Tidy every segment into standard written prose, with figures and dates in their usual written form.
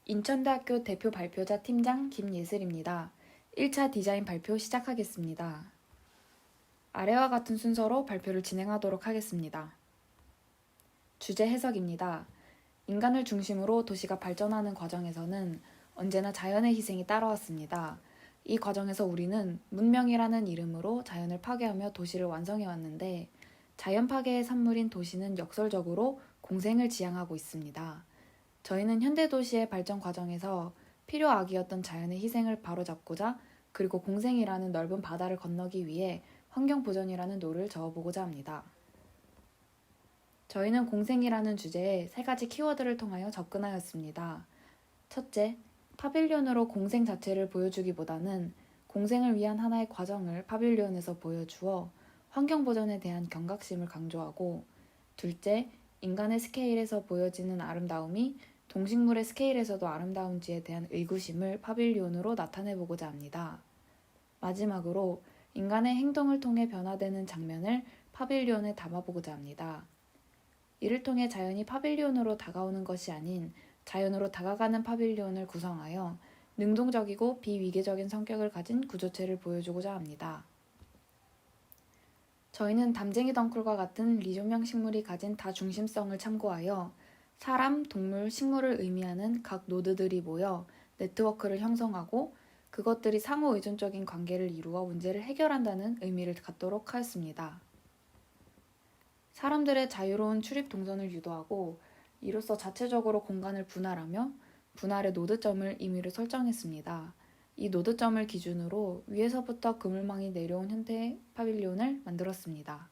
인천대학교 대표 발표자 팀장 김예슬입니다. 1차 디자인 발표 시작하겠습니다. 아래와 같은 순서로 발표를 진행하도록 하겠습니다. 주제 해석입니다. 인간을 중심으로 도시가 발전하는 과정에서는 언제나 자연의 희생이 따라왔습니다. 이 과정에서 우리는 문명이라는 이름으로 자연을 파괴하며 도시를 완성해왔는데 자연 파괴의 산물인 도시는 역설적으로 공생을 지향하고 있습니다. 저희는 현대도시의 발전 과정에서 필요악이었던 자연의 희생을 바로잡고자 그리고 공생이라는 넓은 바다를 건너기 위해 환경보전이라는 노를 저어보고자 합니다. 저희는 공생이라는 주제에 3가지 키워드를 통하여 접근하였습니다. 첫째, 파빌리온으로 공생 자체를 보여주기보다는 공생을 위한 하나의 과정을 파빌리온에서 보여주어 환경보전에 대한 경각심을 강조하고, 둘째, 인간의 스케일에서 보여지는 아름다움이 동식물의 스케일에서도 아름다운지에 대한 의구심을 파빌리온으로 나타내보고자 합니다. 마지막으로 인간의 행동을 통해 변화되는 장면을 파빌리온에 담아보고자 합니다. 이를 통해 자연이 파빌리온으로 다가오는 것이 아닌 자연으로 다가가는 파빌리온을 구성하여 능동적이고 비위계적인 성격을 가진 구조체를 보여주고자 합니다. 저희는 담쟁이 덩쿨과 같은 리조명 식물이 가진 다중심성을 참고하여 사람, 동물, 식물을 의미하는 각 노드들이 모여 네트워크를 형성하고 그것들이 상호 의존적인 관계를 이루어 문제를 해결한다는 의미를 갖도록 하였습니다. 사람들의 자유로운 출입 동선을 유도하고 이로써 자체적으로 공간을 분할하며 분할의 노드점을 임의로 설정했습니다. 이 노드점을 기준으로 위에서부터 그물망이 내려온 형태의 파빌리온을 만들었습니다.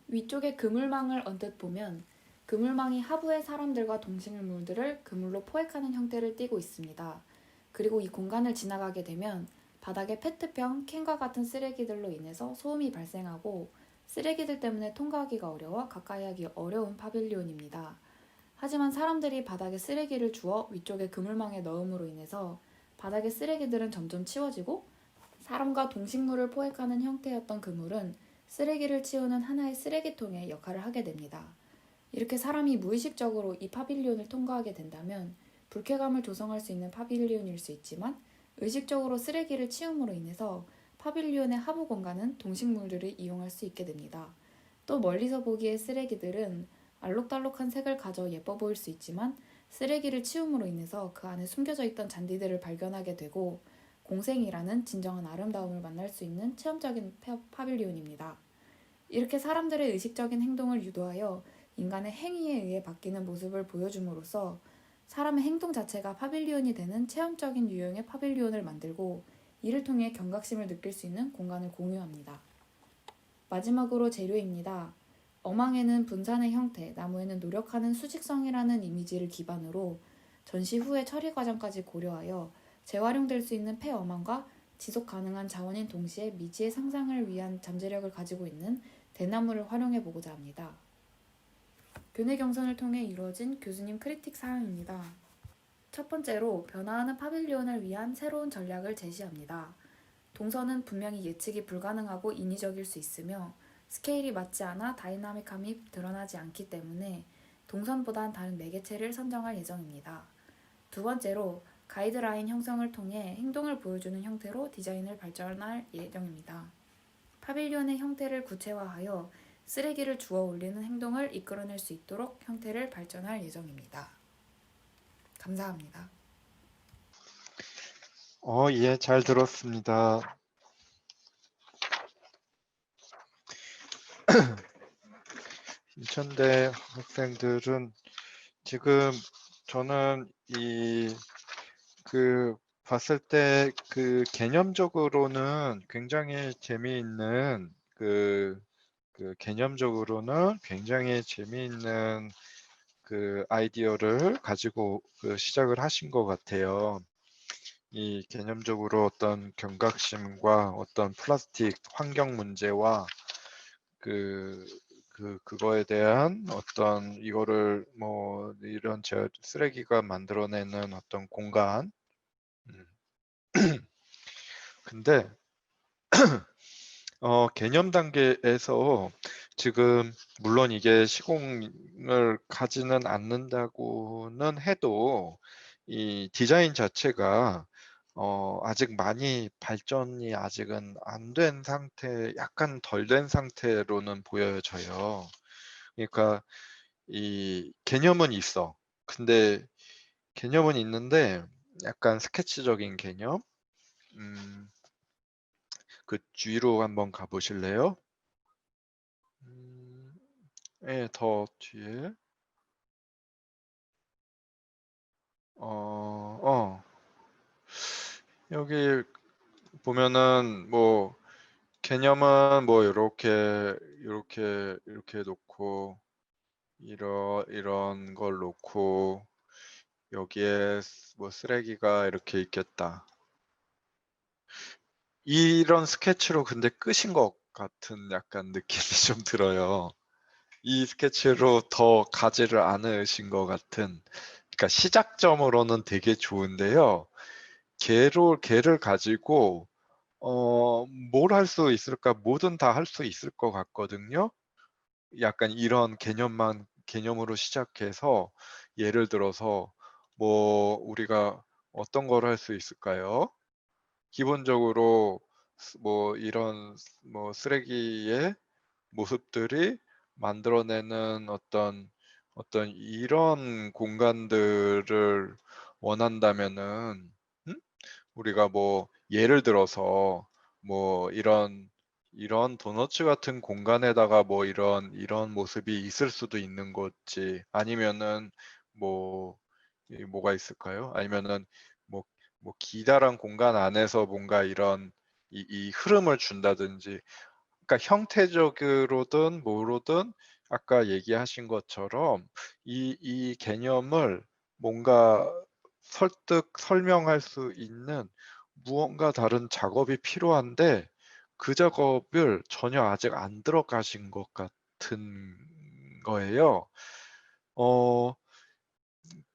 위쪽에 그물망을 언뜻 보면 그물망이 하부의 사람들과 동식물들을 그물로 포획하는 형태를 띠고 있습니다. 그리고 이 공간을 지나가게 되면 바닥에 페트병, 캔과 같은 쓰레기들로 인해서 소음이 발생하고 쓰레기들 때문에 통과하기가 어려워 가까이 하기 어려운 파빌리온입니다. 하지만 사람들이 바닥에 쓰레기를 주워 위쪽에 그물망에 넣음으로 인해서 바닥의 쓰레기들은 점점 치워지고 사람과 동식물을 포획하는 형태였던 그물은 쓰레기를 치우는 하나의 쓰레기통의 역할을 하게 됩니다. 이렇게 사람이 무의식적으로 이 파빌리온을 통과하게 된다면 불쾌감을 조성할 수 있는 파빌리온일 수 있지만 의식적으로 쓰레기를 치움으로 인해서 파빌리온의 하부 공간은 동식물들이 이용할 수 있게 됩니다. 또 멀리서 보기에 쓰레기들은 알록달록한 색을 가져 예뻐 보일 수 있지만 쓰레기를 치움으로 인해서 그 안에 숨겨져 있던 잔디들을 발견하게 되고 공생이라는 진정한 아름다움을 만날 수 있는 체험적인 파빌리온입니다. 이렇게 사람들의 의식적인 행동을 유도하여 인간의 행위에 의해 바뀌는 모습을 보여줌으로써 사람의 행동 자체가 파빌리온이 되는 체험적인 유형의 파빌리온을 만들고 이를 통해 경각심을 느낄 수 있는 공간을 공유합니다. 마지막으로 재료입니다. 어망에는 분산의 형태, 나무에는 노력하는 수직성이라는 이미지를 기반으로 전시 후의 처리 과정까지 고려하여 재활용될 수 있는 폐어망과 지속 가능한 자원인 동시에 미지의 상상을 위한 잠재력을 가지고 있는 대나무를 활용해 보고자 합니다. 교내 경선을 통해 이루어진 교수님 크리틱 사항입니다. 첫 번째로 변화하는 파빌리온을 위한 새로운 전략을 제시합니다. 동선은 분명히 예측이 불가능하고 인위적일 수 있으며 스케일이 맞지 않아 다이나믹함이 드러나지 않기 때문에 동선보단 다른 매개체를 선정할 예정입니다. 두 번째로 가이드라인 형성을 통해 행동을 보여주는 형태로 디자인을 발전할 예정입니다. 파빌리온의 형태를 구체화하여 쓰레기를 주워 올리는 행동을 이끌어낼 수 있도록 형태를 발전할 예정입니다. 감사합니다. 예, 잘 들었습니다. 인천대 학생들은 지금 저는 봤을 때 개념적으로는 굉장히 재미있는 개념적으로는 굉장히 재미있는 아이디어를 가지고 시작을 하신 것 같아요. 이 개념적으로 어떤 경각심과 어떤 플라스틱 환경 문제와 그거에 대한 어떤 이거를 뭐 이런 쓰레기가 만들어내는 어떤 공간. 근데 개념 단계에서 지금 물론 이게 시공을 가지는 않는다고는 해도 이 디자인 자체가 아직 많이 발전이 아직은 안 된 상태, 약간 덜 된 상태로는 보여져요. 그러니까 이 개념은 있어. 근데 개념은 있는데 약간 스케치적인 개념. 그 뒤로 한번 가보실래요? 예, 더 뒤에. 어, 여기 보면은 뭐 개념은 뭐 이렇게 놓고 이런 걸 놓고 여기에 뭐 쓰레기가 이렇게 있겠다. 이런 스케치로 근데 끝인 것 같은 약간 느낌이 좀 들어요. 이 스케치로 더 가지를 않으신 것 같은. 그러니까 시작점으로는 되게 좋은데요. 걔를 가지고 뭘 할 수 있을까? 뭐든 다 할 수 있을 것 같거든요. 약간 이런 개념으로 시작해서 예를 들어서 뭐 우리가 어떤 걸 할 수 있을까요? 기본적으로 뭐 이런 뭐 쓰레기의 모습들이 만들어내는 어떤 이런 공간들을 원한다면은 음? 우리가 뭐 예를 들어서 뭐 이런 도너츠 같은 공간에다가 뭐 이런 모습이 있을 수도 있는 거지. 아니면은 뭐 뭐가 있을까요? 아니면은 뭐 기다란 공간 안에서 뭔가 이런 이 흐름을 준다든지. 그러니까 형태적으로든 뭐로든 아까 얘기하신 것처럼 이 개념을 뭔가 설득 설명할 수 있는 무언가 다른 작업이 필요한데 그 작업을 전혀 아직 안 들어가신 것 같은 거예요. 어,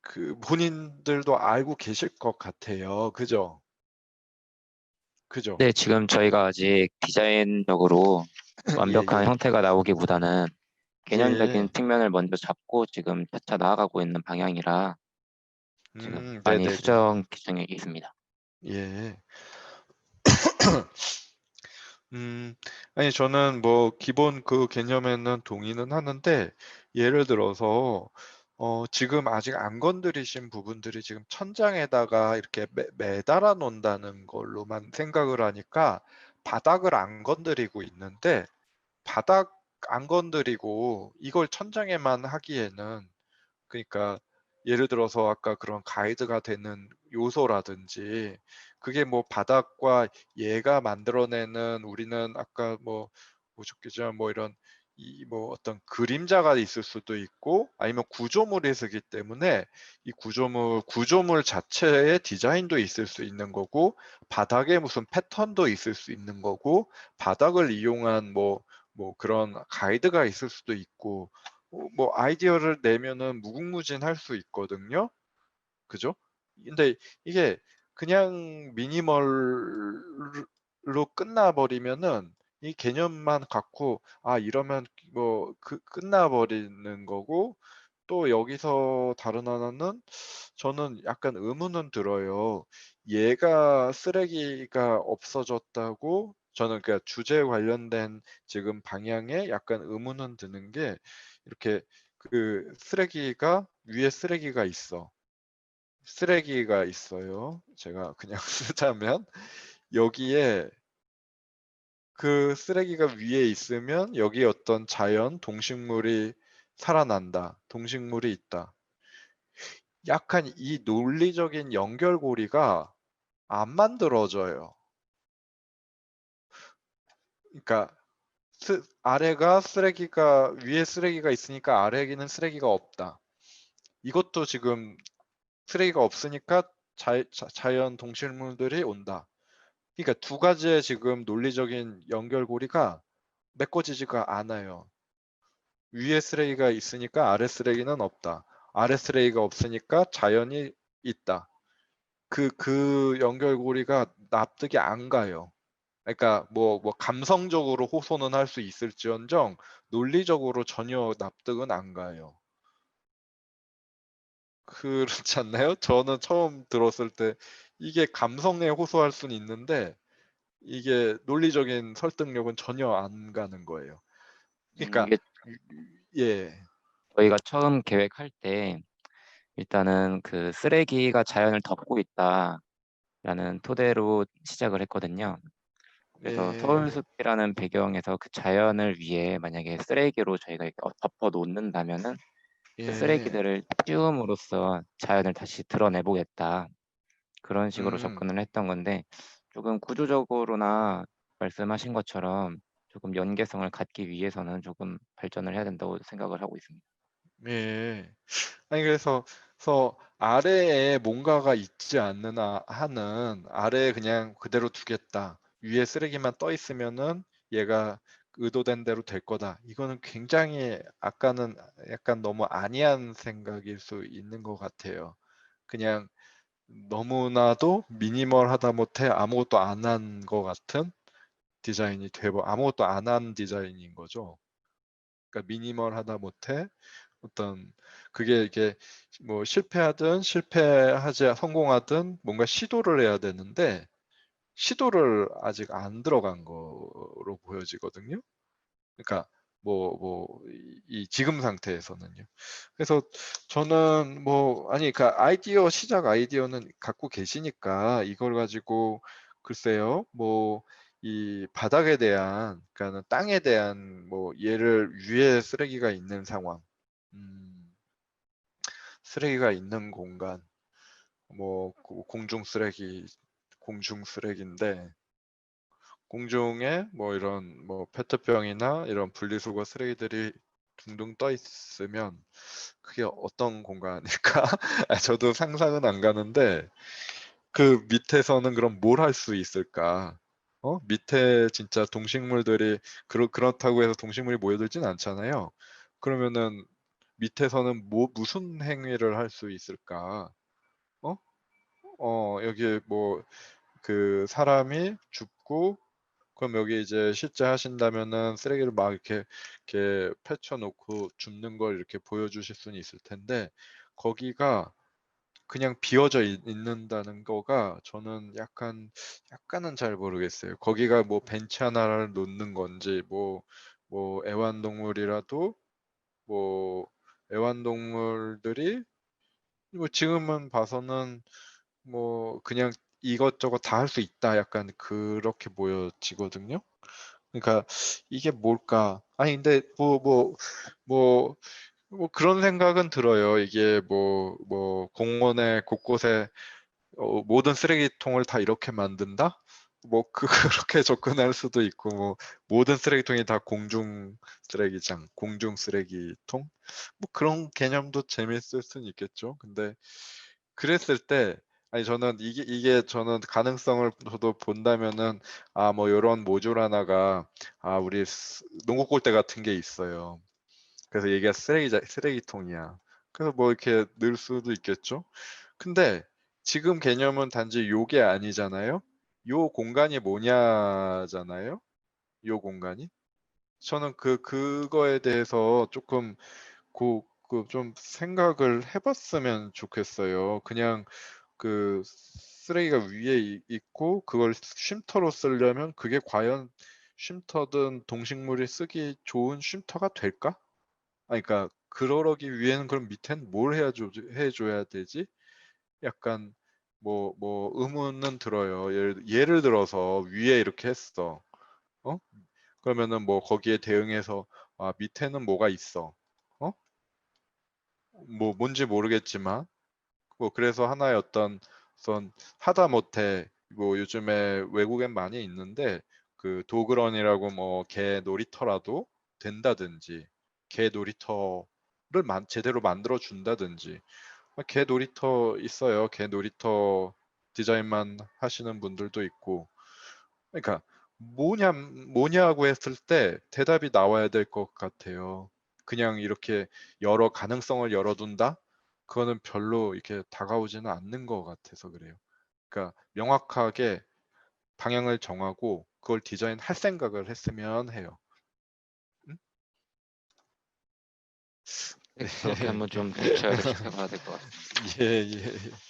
그 본인들도 알고 계실 것 같아요. 그죠? 그죠? 네, 지금 저희가 아직 디자인적으로 예, 완벽한 예. 형태가 나오기보다는 개념적인 예. 측면을 먼저 잡고 지금 차차 나아가고 있는 방향이라 지금 많이 네네네. 수정 기중에 있습니다. 예. 아니, 저는 뭐, 기본 그 개념에는 동의는 하는데, 예를 들어서, 지금 아직 안 건드리신 부분들이 지금 천장에다가 이렇게 매달아 놓는다는 걸로만 생각을 하니까, 바닥을 안 건드리고 있는데, 바닥 안 건드리고 이걸 천장에만 하기에는, 그러니까 예를 들어서 아까 그런 가이드가 되는 요소라든지 그게 뭐 바닥과 얘가 만들어내는 우리는 아까 뭐 보셨겠지만 뭐 이런 이 뭐 어떤 그림자가 있을 수도 있고 아니면 구조물이 있기 때문에 이 구조물 자체의 디자인도 있을 수 있는 거고 바닥에 무슨 패턴도 있을 수 있는 거고 바닥을 이용한 뭐 그런 가이드가 있을 수도 있고 뭐 아이디어를 내면은 무궁무진할 수 있거든요. 그죠? 근데 이게 그냥 미니멀로 끝나버리면은 이 개념만 갖고 이러면 뭐 끝나버리는 거고 또 여기서 다른 하나는 저는 약간 의문은 들어요. 얘가 쓰레기가 없어졌다고 저는 그 주제 관련된 지금 방향에 약간 의문은 드는 게 이렇게 그 쓰레기가 위에 쓰레기가 있어. 쓰레기가 있어요. 제가 그냥 쓰자면 여기에 그 쓰레기가 위에 있으면 여기 어떤 자연, 동식물이 살아난다. 동식물이 있다. 약간 이 논리적인 연결고리가 안 만들어져요. 그러니까 아래가 쓰레기가 위에 쓰레기가 있으니까 아래에는 쓰레기가 없다. 이것도 지금 쓰레기가 없으니까 자연 동식물들이 온다. 그러니까 두 가지의 지금 논리적인 연결고리가 메꿔지지가 않아요. 위에 쓰레기가 있으니까 아래 쓰레기는 없다. 아래 쓰레기가 없으니까 자연이 있다. 그 연결고리가 납득이 안 가요. 그러니까 뭐 감성적으로 호소는 할 수 있을지언정 논리적으로 전혀 납득은 안 가요. 그렇지 않나요? 저는 처음 들었을 때 이게 감성에 호소할 수는 있는데 이게 논리적인 설득력은 전혀 안 가는 거예요. 그러니까 이게 예. 저희가 처음 계획할 때 일단은 그 "쓰레기가 자연을 덮고 있다."라는 토대로 시작을 했거든요. 그래서 예. 서울숲이라는 배경에서 그 자연을 위해 만약에 쓰레기로 저희가 이렇게 덮어 놓는다면은 그 예. 쓰레기들을 치움으로써 자연을 다시 드러내 보겠다. 그런 식으로 음. 접근을 했던 건데 조금 구조적으로나 말씀하신 것처럼 조금 연계성을 갖기 위해서는 조금 발전을 해야 된다고 생각을 하고 있습니다. 예. 아니 그래서 아래에 뭔가가 있지 않는 한은 아래에 그냥 그대로 두겠다. 위에 쓰레기만 떠 있으면은 얘가 의도된 대로 될 거다. 이거는 굉장히 아까는 약간 너무 안이한 생각일 수 있는 것 같아요. 그냥 너무나도 미니멀하다 못해 아무것도 안 한 것 같은 디자인이 되고 아무것도 안 한 디자인인 거죠. 그러니까 미니멀하다 못해 어떤 그게 이게 뭐 실패하든 실패하지 성공하든 뭔가 시도를 해야 되는데 시도를 아직 안 들어간 거로 보여지거든요. 그러니까 이 지금 상태에서는요. 그래서 저는 뭐 아니 그러니까 시작 아이디어는 갖고 계시니까 이걸 가지고 글쎄요. 뭐 이 바닥에 대한 그러니까는 땅에 대한 뭐 얘를 위에 쓰레기가 있는 상황. 음. 쓰레기가 있는 공간, 뭐 공중 쓰레기인데 공중에 뭐 이런 뭐 페트병이나 이런 분리수거 쓰레기들이 둥둥 떠 있으면 그게 어떤 공간일까? 저도 상상은 안 가는데 그 밑에서는 그럼 뭘 할 수 있을까? 밑에 진짜 동식물들이 그렇다고 해서 동식물이 모여들진 않잖아요. 그러면은 밑에서는 무슨 행위를 할 수 있을까? 어? 여기 뭐 그 사람이 죽고 그럼 여기 이제 실제 하신다면은 쓰레기를 막 이렇게 펼쳐 놓고 줍는 걸 이렇게 보여주실 수는 있을 텐데 거기가 그냥 비어져 있는다는 거가 저는 약간은 잘 모르겠어요. 거기가 뭐 벤치 하나를 놓는 건지 뭐 애완동물이라도 뭐 애완동물들이 뭐 지금은 봐서는 뭐 그냥 이것저것 다 할 수 있다 약간 그렇게 보여지거든요. 그러니까 이게 뭘까? 아니 근데 뭐 그런 생각은 들어요. 이게 뭐 공원에 곳곳에 모든 쓰레기통을 다 이렇게 만든다? 뭐 그렇게 접근할 수도 있고 뭐 모든 쓰레기통이 다 공중 쓰레기장, 공중 쓰레기통? 뭐 그런 개념도 재밌을 수는 있겠죠. 근데 그랬을 때 아니 저는 이게 저는 가능성을 저도 본다면은 뭐 요런 모듈 하나가 우리 농구 골대 같은 게 있어요. 그래서 얘가 쓰레기통이야. 그래서 뭐 이렇게 넣을 수도 있겠죠. 근데 지금 개념은 단지 요게 아니잖아요. 요 공간이 뭐냐잖아요. 요 공간이. 저는 그거에 대해서 조금 좀 생각을 해봤으면 좋겠어요. 그냥 그 쓰레기가 위에 있고 그걸 쉼터로 쓰려면 그게 과연 쉼터든 동식물이 쓰기 좋은 쉼터가 될까? 그러니까 그러기 위해는 그럼 밑엔 뭘 해줘야 되지? 약간 뭐 의문은 들어요. 예를 들어서 위에 이렇게 했어. 어? 그러면은 뭐 거기에 대응해서 밑에는 뭐가 있어? 어? 뭐 뭔지 모르겠지만 뭐 그래서 하나의 어떤 하다못해 뭐 요즘에 외국엔 많이 있는데 그 도그런이라고 뭐 개 놀이터라도 된다든지 개 놀이터를 제대로 만들어 준다든지 개 놀이터 있어요. 개 놀이터 디자인만 하시는 분들도 있고 그러니까 뭐냐고 했을 때 대답이 나와야 될 것 같아요. 그냥 이렇게 여러 가능성을 열어둔다? 그거는 별로 이렇게 다가오지는 않는 것 같아서 그래요. 그러니까 명확하게 방향을 정하고 그걸 디자인할 생각을 했으면 해요. 그렇게 한번 좀 고쳐야 될 생각을 해야 될 것 같습니다. 예, 예.